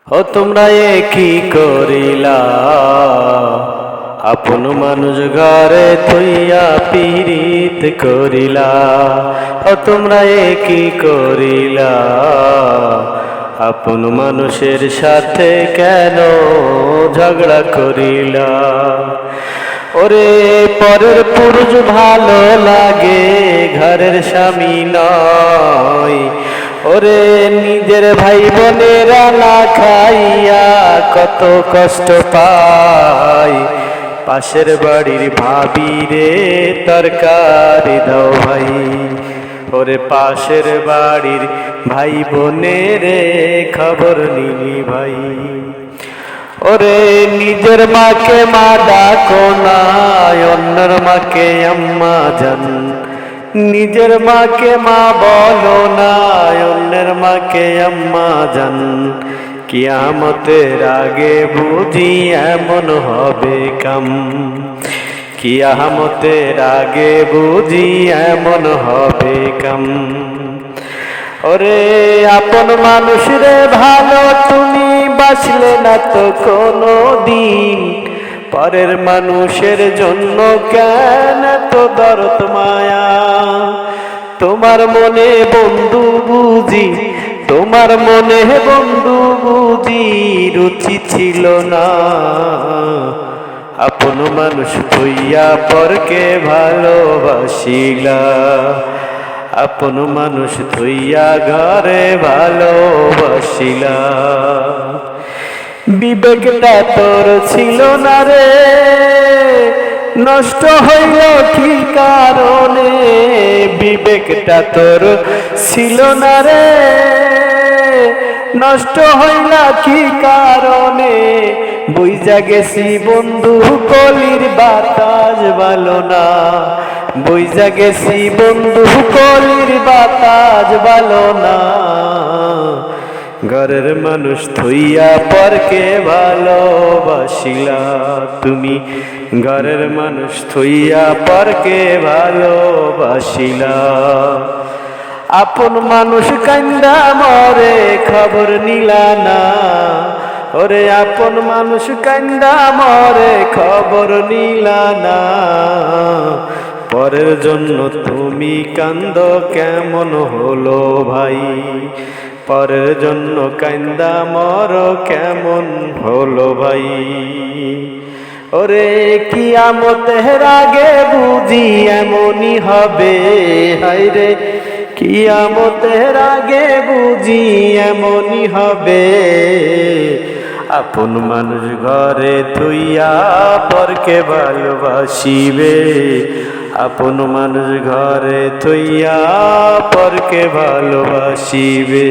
ও তোমরা এ কি করিলা, আপন মানুষ ঘরে থইয়া পীড়িত করিলা। ও তোমরা এ কি করিলা, আপন মানুষের সাথে কেন ঝগড়া করিলা। ওরে পরের পুরুষ ভালো লাগে, ঘরের স্বামী নয়। ওরে নিজের ভাই বোনেরা না খাইয়া কত কষ্ট পায়। পাশের বাড়ির ভাবি রে তরকারি দাও ভাই। ওরে পাশের বাড়ির ভাই বোনেরে খবর নিলি ভাই। ওরে নিজের মাকে মা ডাকো না, অন্যের মাকে আম্মা জান। নিজের মাকে মা বলো না, অন্যের মাকে আম্মা জান। কিয়ামতের আগে বুঝি এমন হবে কাম, কিয়ামতের আগে বুঝি এমন হবে কাম। ওরে আপন মানুষ রে ভালো তুমি বাঁচলে না তো কোনো দিন। পরের মানুষের জন্য কেন তো দরদ মায়া। তোমার মনে বন্ধু বুঝি, তোমার মনে বন্ধু বুঝি রুচি ছিল না। আপন মানুষ হইয়া পরকে ভালোবাসিলা। আপন মানুষ থইয়া ঘরে ভালোবাসিলা। বিবেকটা তোর ছিল না রে, নষ্ট হইল কি কারণে। বিবেকটা তোর ছিল না রে, নষ্ট হইল কি কারণে। বুইজা গেছি বন্ধু কলির বাতাস ভালো না। বুইজা গেছি বন্ধু কলির বাতাস ভালো না। ঘরের মানুষ থইয়া পরকে ভালোবাসিলা তুমি। ঘরের মানুষ থইয়া পরকে ভালোবাসিলা। আপন মানুষ কান্দা মরে খবর নিলা না। ওরে আপন মানুষ কান্দা মরে খবর নিলা না। পরের জন্য তুমি কান্দ কেমন হলো ভাই। পরের জন্য কান্দা মর কেমন হলো ভাই। ওরে কিয়ামতের আগে বুঝি এমনই হবে হায়রে। কিয়ামতের আগে বুঝি এমনই হবে। আপন মানুষ ঘরে থইয়া পরকে ভালোবাসিবে। আপন মানুষ ঘরে থইয়া পরকে ভালোবাসিবে।